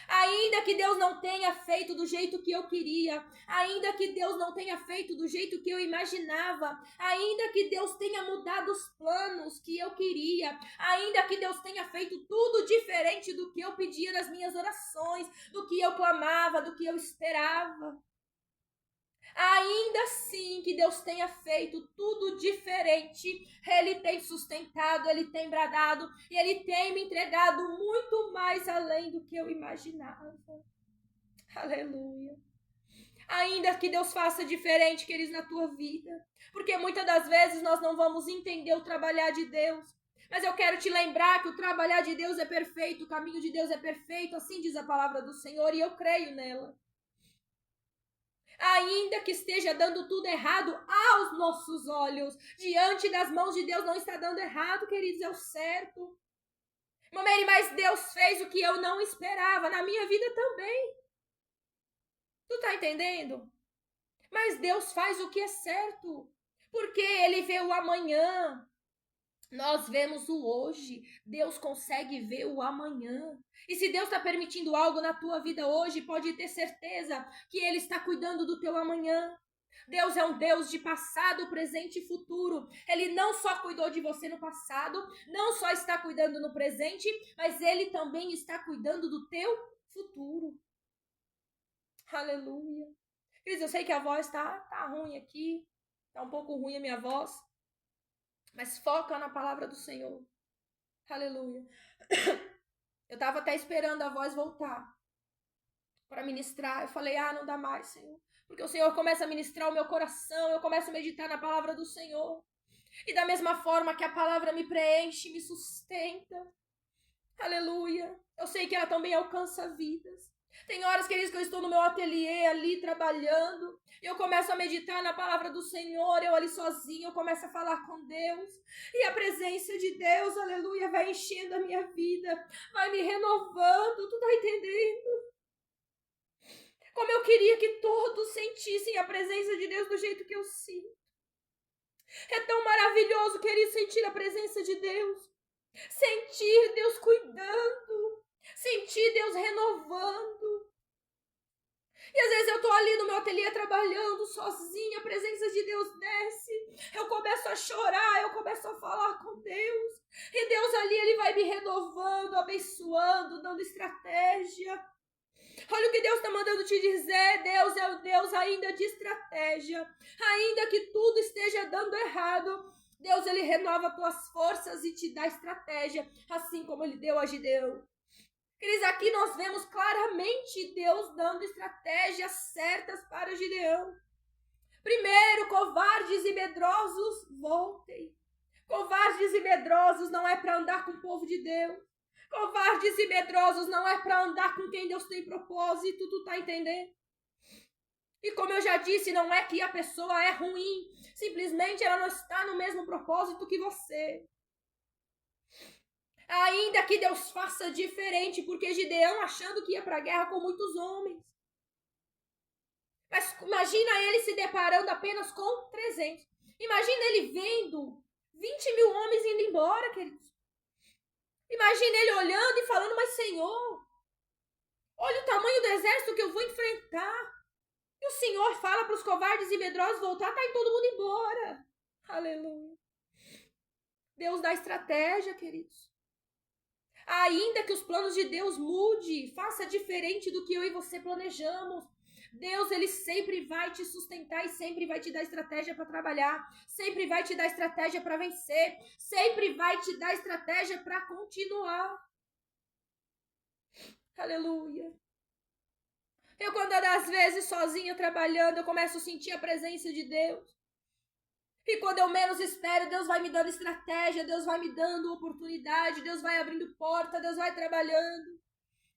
Ainda que Deus não tenha feito do jeito que eu queria, ainda que Deus não tenha feito do jeito que eu imaginava, ainda que Deus tenha mudado os planos que eu queria, ainda que Deus tenha feito tudo diferente do que eu pedia nas minhas orações, do que eu clamava, do que eu esperava. Ainda assim que Deus tenha feito tudo diferente, Ele tem sustentado, Ele tem bradado e Ele tem me entregado muito mais além do que eu imaginava. Aleluia. Ainda que Deus faça diferente, queridos, na tua vida, porque muitas das vezes nós não vamos entender o trabalhar de Deus. Mas eu quero te lembrar que o trabalhar de Deus é perfeito, o caminho de Deus é perfeito, assim diz a palavra do Senhor, e eu creio nela. Ainda que esteja dando tudo errado aos nossos olhos, diante das mãos de Deus não está dando errado, queridos, é o certo. Mamãe, mas Deus fez o que eu não esperava, na minha vida também. Tu tá entendendo? Mas Deus faz o que é certo, porque Ele vê o amanhã. Nós vemos o hoje, Deus consegue ver o amanhã. E se Deus está permitindo algo na tua vida hoje, pode ter certeza que Ele está cuidando do teu amanhã. Deus é um Deus de passado, presente e futuro. Ele não só cuidou de você no passado, não só está cuidando no presente, mas Ele também está cuidando do teu futuro. Aleluia. Cris, eu sei que a voz tá ruim aqui, tá um pouco ruim a minha voz, mas foca na palavra do Senhor. Aleluia. Eu tava até esperando a voz voltar para ministrar. Eu falei, não dá mais, Senhor. Porque o Senhor começa a ministrar o meu coração, eu começo a meditar na palavra do Senhor. E da mesma forma que a palavra me preenche, me sustenta. Aleluia. Eu sei que ela também alcança vidas. Tem horas, queridos, que eu estou no meu ateliê ali trabalhando e eu começo a meditar na palavra do Senhor, eu ali sozinha, eu começo a falar com Deus e a presença de Deus, aleluia, vai enchendo a minha vida, vai me renovando, tu tá entendendo? Como eu queria que todos sentissem a presença de Deus do jeito que eu sinto. É tão maravilhoso, querido, sentir a presença de Deus, sentir Deus cuidando, sentir Deus renovando. E às vezes eu tô ali no meu ateliê trabalhando sozinha, a presença de Deus desce, eu começo a chorar, eu começo a falar com Deus, e Deus ali, Ele vai me renovando, abençoando, dando estratégia. Olha o que Deus está mandando te dizer, Deus é o Deus ainda de estratégia, ainda que tudo esteja dando errado, Deus, Ele renova tuas forças e te dá estratégia, assim como Ele deu a Gideão. Cris, aqui nós vemos claramente Deus dando estratégias certas para Gideão. Primeiro, covardes e medrosos, voltem. Covardes e medrosos não é para andar com o povo de Deus. Covardes e medrosos não é para andar com quem Deus tem propósito, tu tá entendendo? E como eu já disse, não é que a pessoa é ruim, simplesmente ela não está no mesmo propósito que você. Ainda que Deus faça diferente, porque Gideão achando que ia para a guerra com muitos homens. Mas imagina ele se deparando apenas com 300. Imagina ele vendo 20 mil homens indo embora, queridos. Imagina ele olhando e falando, mas Senhor, olha o tamanho do exército que eu vou enfrentar. E o Senhor fala para os covardes e medrosos voltar, tá indo todo mundo embora. Aleluia. Deus dá estratégia, queridos. Ainda que os planos de Deus mude, faça diferente do que eu e você planejamos. Deus, Ele sempre vai te sustentar e sempre vai te dar estratégia para trabalhar. Sempre vai te dar estratégia para vencer. Sempre vai te dar estratégia para continuar. Aleluia. Eu, quando às vezes sozinha trabalhando, eu começo a sentir a presença de Deus. E quando eu menos espero, Deus vai me dando estratégia, Deus vai me dando oportunidade, Deus vai abrindo porta, Deus vai trabalhando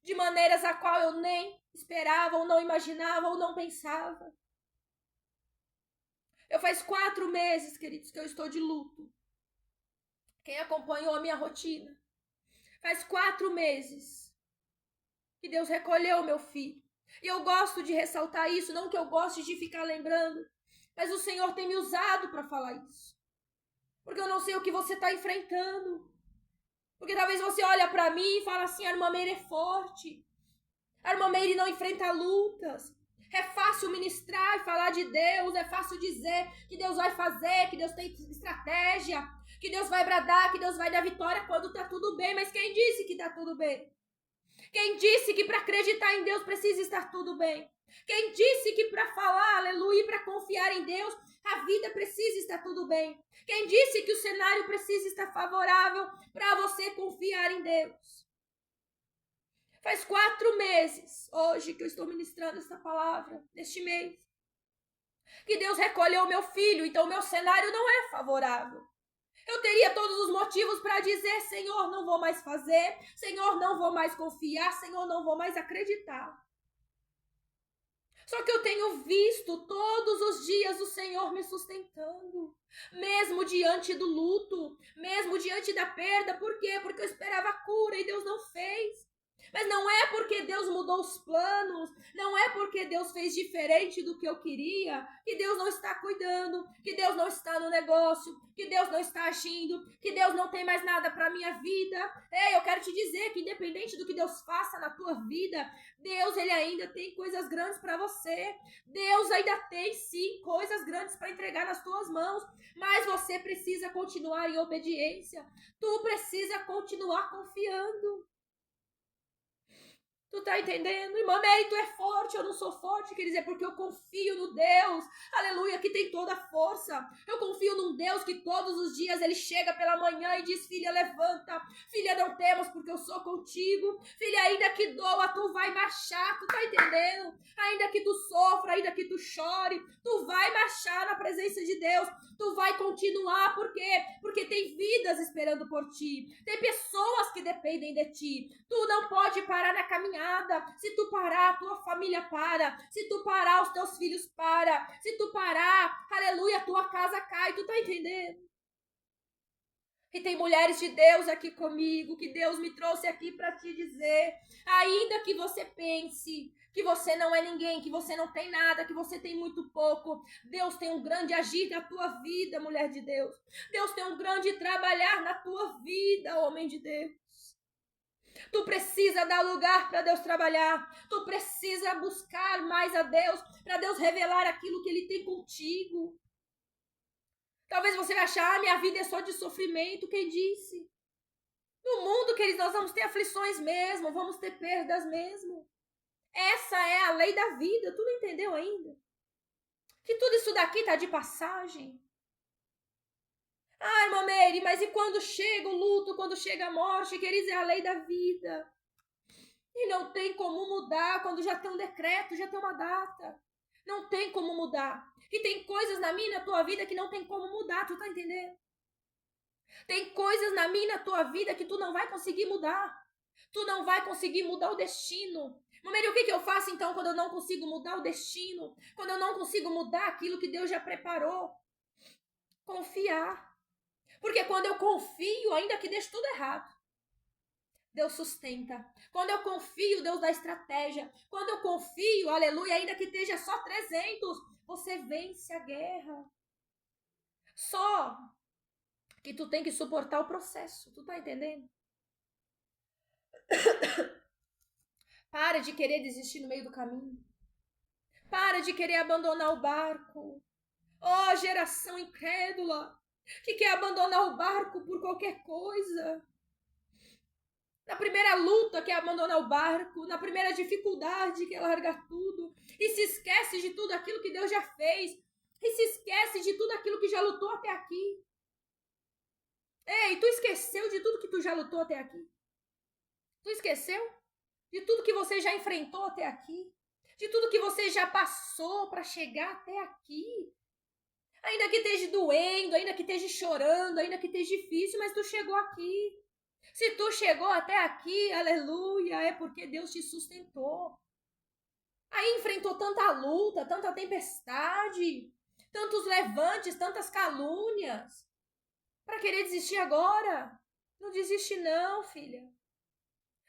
de maneiras a qual eu nem esperava, ou não imaginava, ou não pensava. Eu faz 4 meses, queridos, que eu estou de luto. Quem acompanhou a minha rotina, faz 4 meses que Deus recolheu o meu filho. E eu gosto de ressaltar isso, não que eu goste de ficar lembrando, mas o Senhor tem me usado para falar isso. Porque eu não sei o que você está enfrentando. Porque talvez você olha para mim e fala assim, a irmã Meire é forte. A irmã Meire não enfrenta lutas. É fácil ministrar e falar de Deus, é fácil dizer que Deus vai fazer, que Deus tem estratégia, que Deus vai bradar, que Deus vai dar vitória quando tá tudo bem. Mas quem disse que tá tudo bem? Quem disse que para acreditar em Deus precisa estar tudo bem? Quem disse que para falar, aleluia, e para confiar em Deus, a vida precisa estar tudo bem? Quem disse que o cenário precisa estar favorável para você confiar em Deus? Faz 4 meses, hoje, que eu estou ministrando essa palavra, neste mês, que Deus recolheu meu filho, então o meu cenário não é favorável. Eu teria todos os motivos para dizer, Senhor, não vou mais fazer, Senhor, não vou mais confiar, Senhor, não vou mais acreditar. Só que eu tenho visto todos os dias o Senhor me sustentando, mesmo diante do luto, mesmo diante da perda. Por quê? Porque eu esperava a cura e Deus não fez. Mas não é porque Deus mudou os planos, não é porque Deus fez diferente do que eu queria, que Deus não está cuidando, que Deus não está no negócio, que Deus não está agindo, que Deus não tem mais nada para a minha vida. Eu quero te dizer que independente do que Deus faça na tua vida, Deus, ele ainda tem coisas grandes para você. Deus ainda tem, sim, coisas grandes para entregar nas tuas mãos, mas você precisa continuar em obediência. Tu precisa continuar confiando. Tu tá entendendo? Irmã Mary, tu é forte, eu não sou forte, quer dizer, porque eu confio no Deus, aleluia, que tem toda a força. Eu confio num Deus que todos os dias ele chega pela manhã e diz, filha, levanta, filha, não temos porque eu sou contigo, filha, ainda que doa, tu vai marchar, tu tá entendendo? Ainda que tu sofra, ainda que tu chore, tu vai marchar na presença de Deus, tu vai continuar, por quê? Porque tem vidas esperando por ti, tem pessoas que dependem de ti, tu não pode parar na caminhada. Se tu parar, a tua família para. Se tu parar, os teus filhos para. Se tu parar, aleluia, a tua casa cai. Tu tá entendendo? E tem mulheres de Deus aqui comigo, que Deus me trouxe aqui para te dizer, ainda que você pense que você não é ninguém, que você não tem nada, que você tem muito pouco, Deus tem um grande agir na tua vida, mulher de Deus. Deus tem um grande trabalhar na tua vida, homem de Deus. Tu precisa dar lugar para Deus trabalhar. Tu precisa buscar mais a Deus, para Deus revelar aquilo que Ele tem contigo. Talvez você vai achar, minha vida é só de sofrimento. Quem disse? No mundo, queridos, nós vamos ter aflições mesmo, vamos ter perdas mesmo. Essa é a lei da vida. Tu não entendeu ainda? Que tudo isso daqui tá de passagem. Ah, irmã Mary, mas e quando chega o luto, quando chega a morte? Queridos, é a lei da vida. E não tem como mudar quando já tem um decreto, já tem uma data. Não tem como mudar. E tem coisas na minha e na tua vida que não tem como mudar, tu tá entendendo? Tem coisas na minha e na tua vida que tu não vai conseguir mudar. Tu não vai conseguir mudar o destino. Mamãe, o que eu faço então quando eu não consigo mudar o destino? Quando eu não consigo mudar aquilo que Deus já preparou? Confiar. Porque quando eu confio, ainda que deixe tudo errado, Deus sustenta. Quando eu confio, Deus dá estratégia. Quando eu confio, aleluia, ainda que esteja só 300, você vence a guerra. Só que tu tem que suportar o processo. Tu tá entendendo? Para de querer desistir no meio do caminho. Para de querer abandonar o barco. Oh, geração incrédula, que quer abandonar o barco por qualquer coisa. Na primeira luta quer abandonar o barco, na primeira dificuldade quer largar tudo e se esquece de tudo aquilo que Deus já fez e se esquece de tudo aquilo que já lutou até aqui. Ei, tu esqueceu de tudo que tu já lutou até aqui? Tu esqueceu de tudo que você já enfrentou até aqui? De tudo que você já passou para chegar até aqui? Ainda que esteja doendo, ainda que esteja chorando, ainda que esteja difícil, mas tu chegou aqui. Se tu chegou até aqui, aleluia, é porque Deus te sustentou. Aí enfrentou tanta luta, tanta tempestade, tantos levantes, tantas calúnias. Para querer desistir agora? Não desiste não, filha.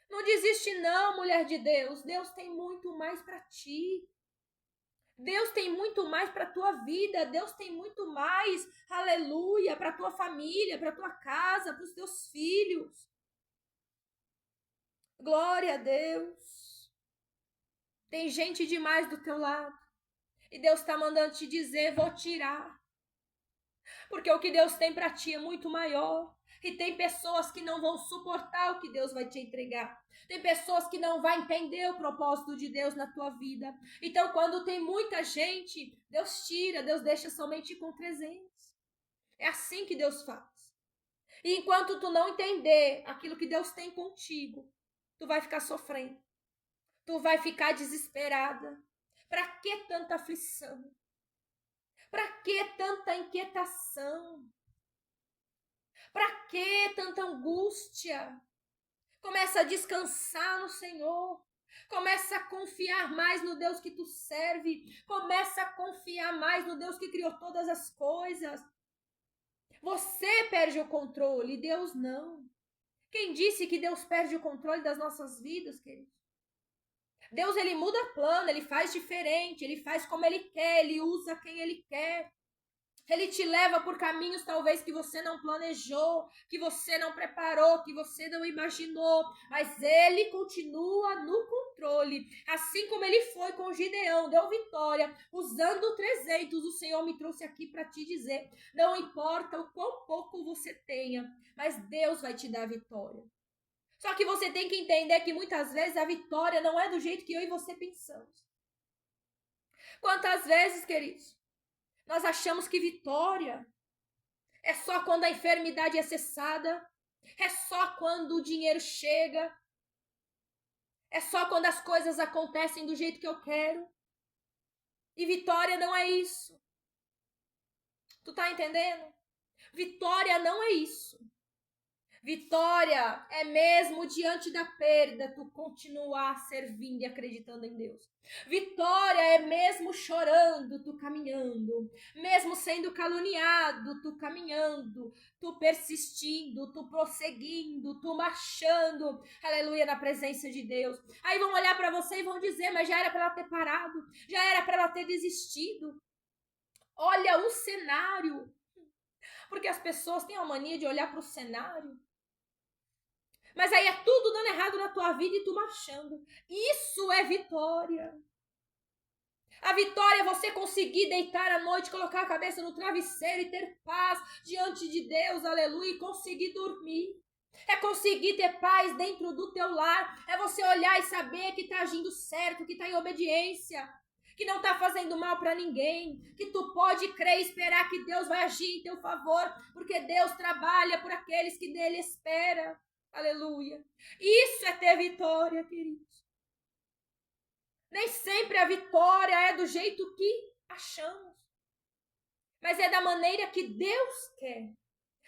Não desiste não, mulher de Deus. Deus tem muito mais para ti. Deus tem muito mais para tua vida. Deus tem muito mais, aleluia, para tua família, para tua casa, para os teus filhos. Glória a Deus. Tem gente demais do teu lado. E Deus está mandando te dizer, vou tirar. Porque o que Deus tem para ti é muito maior. E tem pessoas que não vão suportar o que Deus vai te entregar. Tem pessoas que não vão entender o propósito de Deus na tua vida. Então, quando tem muita gente, Deus tira, Deus deixa somente com 300. É assim que Deus faz. E enquanto tu não entender aquilo que Deus tem contigo, tu vai ficar sofrendo. Tu vai ficar desesperada. Para que tanta aflição? Para que tanta inquietação? Para que tanta angústia? Começa a descansar no Senhor. Começa a confiar mais no Deus que tu serve. Começa a confiar mais no Deus que criou todas as coisas. Você perde o controle, Deus não. Quem disse que Deus perde o controle das nossas vidas, querido? Deus, ele muda plano, ele faz diferente, ele faz como ele quer, ele usa quem ele quer. Ele te leva por caminhos talvez que você não planejou, que você não preparou, que você não imaginou, mas ele continua no controle. Assim como ele foi com Gideão, deu vitória, usando 300, o Senhor me trouxe aqui para te dizer, não importa o quão pouco você tenha, mas Deus vai te dar vitória. Só que você tem que entender que muitas vezes a vitória não é do jeito que eu e você pensamos. Quantas vezes, queridos, nós achamos que vitória é só quando a enfermidade é cessada, é só quando o dinheiro chega, é só quando as coisas acontecem do jeito que eu quero. E vitória não é isso. Tu tá entendendo? Vitória não é isso. Vitória é mesmo diante da perda tu continuar servindo e acreditando em Deus. Vitória é mesmo chorando, tu caminhando. Mesmo sendo caluniado, tu caminhando. Tu persistindo, tu prosseguindo, tu marchando. Aleluia, na presença de Deus. Aí vão olhar para você e vão dizer, mas já era para ela ter parado. Já era para ela ter desistido. Olha o cenário. Porque as pessoas têm a mania de olhar para o cenário. Mas aí é tudo dando errado na tua vida e tu marchando. Isso é vitória. A vitória é você conseguir deitar à noite, colocar a cabeça no travesseiro e ter paz diante de Deus, aleluia, e conseguir dormir. É conseguir ter paz dentro do teu lar. É você olhar e saber que tá agindo certo, que tá em obediência, que não tá fazendo mal para ninguém, que tu pode crer e esperar que Deus vai agir em teu favor, porque Deus trabalha por aqueles que nele esperam. Aleluia. Isso é ter vitória, queridos. Nem sempre a vitória é do jeito que achamos. Mas é da maneira que Deus quer.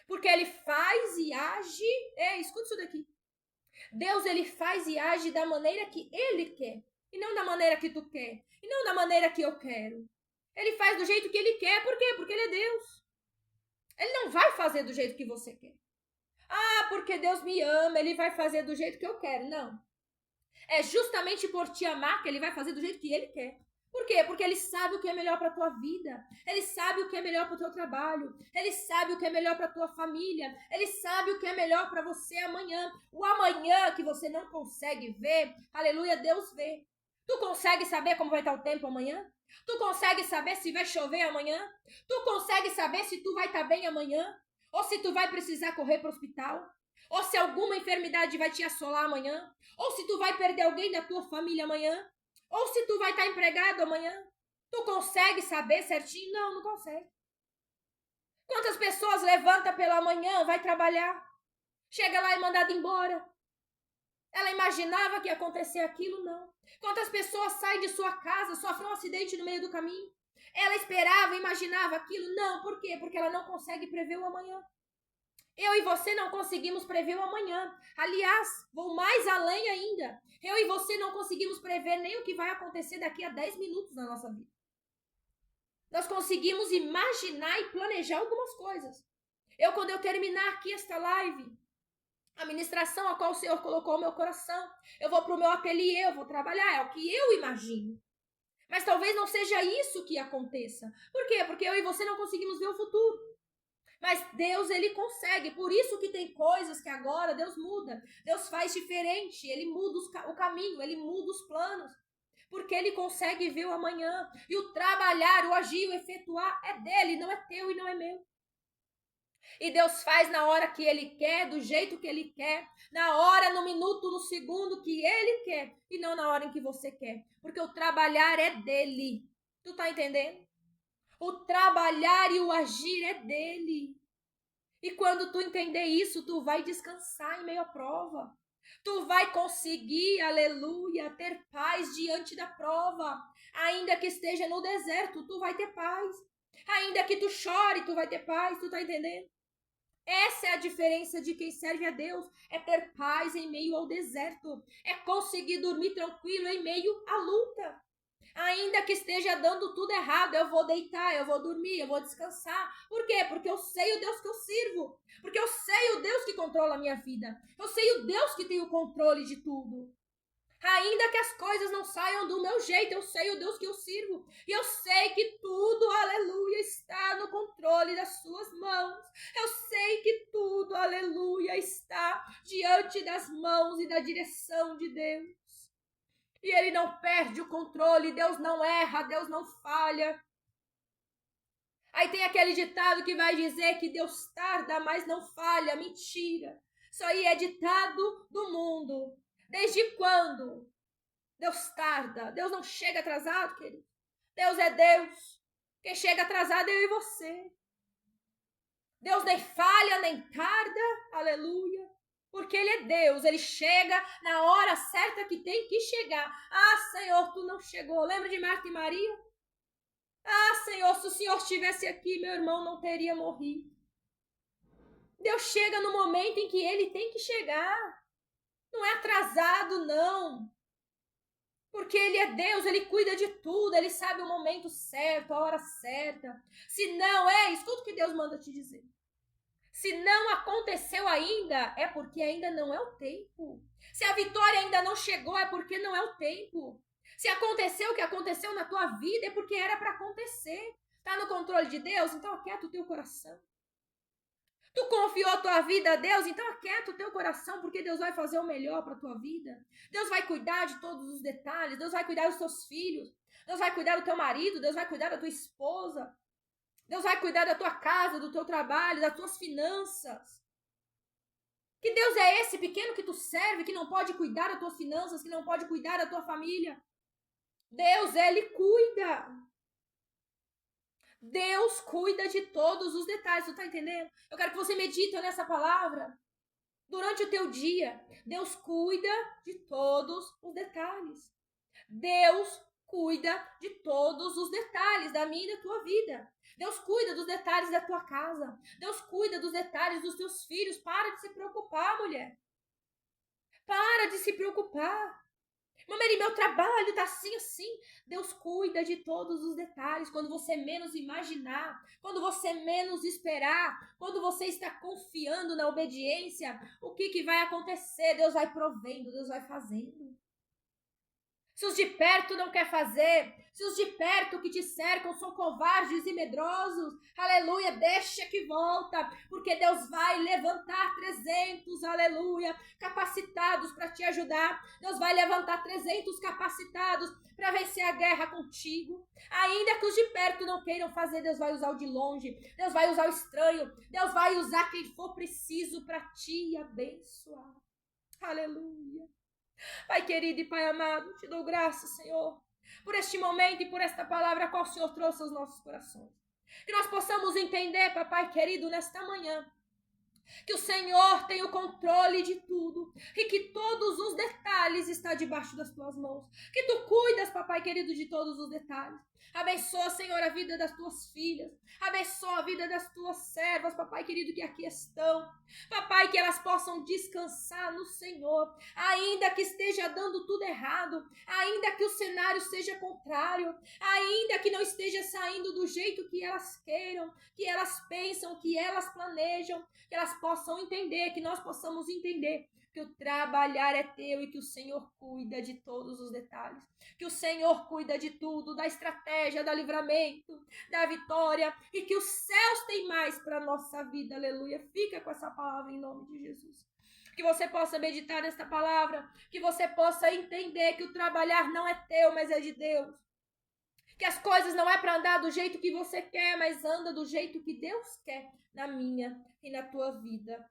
Porque ele faz e age. Escuta isso daqui. Deus, ele faz e age da maneira que ele quer. E não da maneira que tu quer. E não da maneira que eu quero. Ele faz do jeito que ele quer. Por quê? Porque ele é Deus. Ele não vai fazer do jeito que você quer. Ah, porque Deus me ama, ele vai fazer do jeito que eu quero. Não. É justamente por te amar que ele vai fazer do jeito que ele quer. Por quê? Porque ele sabe o que é melhor para a tua vida. Ele sabe o que é melhor para o teu trabalho. Ele sabe o que é melhor para a tua família. Ele sabe o que é melhor para você amanhã. O amanhã que você não consegue ver, aleluia, Deus vê. Tu consegue saber como vai estar o tempo amanhã? Tu consegue saber se vai chover amanhã? Tu consegue saber se tu vai estar bem amanhã? Ou se tu vai precisar correr para o hospital? Ou se alguma enfermidade vai te assolar amanhã? Ou se tu vai perder alguém da tua família amanhã? Ou se tu vai estar empregado amanhã? Tu consegue saber certinho? Não, não consegue. Quantas pessoas levanta pela manhã, vai trabalhar, chega lá e é mandada embora? Ela imaginava que ia acontecer aquilo? Não. Quantas pessoas saem de sua casa, sofrem um acidente no meio do caminho? Ela esperava, imaginava aquilo? Não. Por quê? Porque ela não consegue prever o amanhã. Eu e você não conseguimos prever o amanhã. Aliás, vou mais além ainda. Eu e você não conseguimos prever nem o que vai acontecer daqui a 10 minutos na nossa vida. Nós conseguimos imaginar e planejar algumas coisas. Quando eu terminar aqui esta live, a ministração a qual o Senhor colocou no meu coração, eu vou para o meu ateliê, eu vou trabalhar, é o que eu imagino. Mas talvez não seja isso que aconteça. Por quê? Porque eu e você não conseguimos ver o futuro. Mas Deus, ele consegue. Por isso que tem coisas que agora Deus muda. Deus faz diferente. Ele muda o caminho, ele muda os planos. porque ele consegue ver o amanhã. E o trabalhar, o agir, o efetuar é dele, não é teu e não é meu. E Deus faz na hora que ele quer, do jeito que ele quer, na hora, no minuto, no segundo que ele quer, e não na hora em que você quer. Porque o trabalhar é dele. Tu tá entendendo? O trabalhar e o agir é dele. E quando tu entender isso, tu vai descansar em meio à prova. Tu vai conseguir, aleluia, ter paz diante da prova. Ainda que esteja no deserto, tu vai ter paz. Ainda que tu chore, tu vai ter paz. Tu tá entendendo? Essa é a diferença de quem serve a Deus. É ter paz em meio ao deserto. É conseguir dormir tranquilo em meio à luta. Ainda que esteja dando tudo errado, eu vou deitar, eu vou dormir, eu vou descansar. Por quê? Porque eu sei o Deus que eu sirvo. Porque eu sei o Deus que controla a minha vida. Eu sei o Deus que tem o controle de tudo. Ainda que as coisas não saiam do meu jeito, eu sei o Deus que eu sirvo. E eu sei que tudo, aleluia, está no controle das suas mãos. Eu sei que tudo, aleluia, está diante das mãos e da direção de Deus. E ele não perde o controle, Deus não erra, Deus não falha. Aí tem aquele ditado que vai dizer que Deus tarda, mas não falha. Mentira. Isso aí é ditado do mundo. Desde quando Deus tarda? Deus não chega atrasado, querido. Deus é Deus. Quem chega atrasado é eu e você. Deus nem falha, nem tarda. Aleluia. Porque ele é Deus, ele chega na hora certa que tem que chegar. Ah, Senhor, tu não chegou. Lembra de Marta e Maria? Ah, Senhor, se o Senhor estivesse aqui, meu irmão não teria morrido. Deus chega no momento em que ele tem que chegar. Não é atrasado, não. Porque ele é Deus, ele cuida de tudo, ele sabe o momento certo, a hora certa. Se não é, escuta o que Deus manda te dizer. Se não aconteceu ainda, é porque ainda não é o tempo. Se a vitória ainda não chegou, é porque não é o tempo. Se aconteceu o que aconteceu na tua vida, é porque era para acontecer. Tá no controle de Deus? Então aquieta o teu coração. Tu confiou a tua vida a Deus? Então aquieta o teu coração, porque Deus vai fazer o melhor para a tua vida. Deus vai cuidar de todos os detalhes. Deus vai cuidar dos teus filhos. Deus vai cuidar do teu marido. Deus vai cuidar da tua esposa. Deus vai cuidar da tua casa, do teu trabalho, das tuas finanças. Que Deus é esse pequeno que tu serve, que não pode cuidar das tuas finanças, que não pode cuidar da tua família? Deus, ele cuida. Deus cuida de todos os detalhes, tu tá entendendo? Eu quero que você medite nessa palavra. Durante o teu dia, Deus cuida de todos os detalhes. Deus cuida de todos os detalhes da minha e da tua vida. Deus cuida dos detalhes da tua casa. Deus cuida dos detalhes dos teus filhos. Para de se preocupar, mulher. Para de se preocupar. Mamãe, meu trabalho tá assim, assim. Deus cuida de todos os detalhes. Quando você menos imaginar, quando você menos esperar, quando você está confiando na obediência, o que vai acontecer? Deus vai provendo, Deus vai fazendo. Se os de perto não quer fazer, se os de perto que te cercam são covardes e medrosos, aleluia, deixa que volta, porque Deus vai levantar 300, aleluia, capacitados para te ajudar. Deus vai levantar 300 capacitados para vencer a guerra contigo. Ainda que os de perto não queiram fazer, Deus vai usar o de longe, Deus vai usar o estranho, Deus vai usar quem for preciso para te abençoar. Aleluia. Pai querido e Pai amado, te dou graças, Senhor, por este momento e por esta palavra a qual o Senhor trouxe aos nossos corações. Que nós possamos entender, Papai querido, nesta manhã, que o Senhor tem o controle de tudo e que todos os detalhes estão debaixo das tuas mãos. Que tu cuidas, Papai querido, de todos os detalhes. Abençoa, Senhor, a vida das tuas filhas. Abençoa a vida das tuas servas, Papai querido, que aqui estão. Papai, que elas possam descansar no Senhor. Ainda que esteja dando tudo errado. Ainda que o cenário seja contrário. Ainda que não esteja saindo do jeito que elas queiram. Que elas pensam, que elas planejam. Que elas possam entender, que nós possamos entender que o trabalhar é teu e que o Senhor cuida de todos os detalhes. Que o Senhor cuida de tudo, da estratégia, do livramento, da vitória e que os céus têm mais para a nossa vida, aleluia. Fica com essa palavra em nome de Jesus. que você possa meditar nesta palavra, que você possa entender que o trabalhar não é teu, mas é de Deus. Que as coisas não é para andar do jeito que você quer, mas anda do jeito que Deus quer na minha e na tua vida.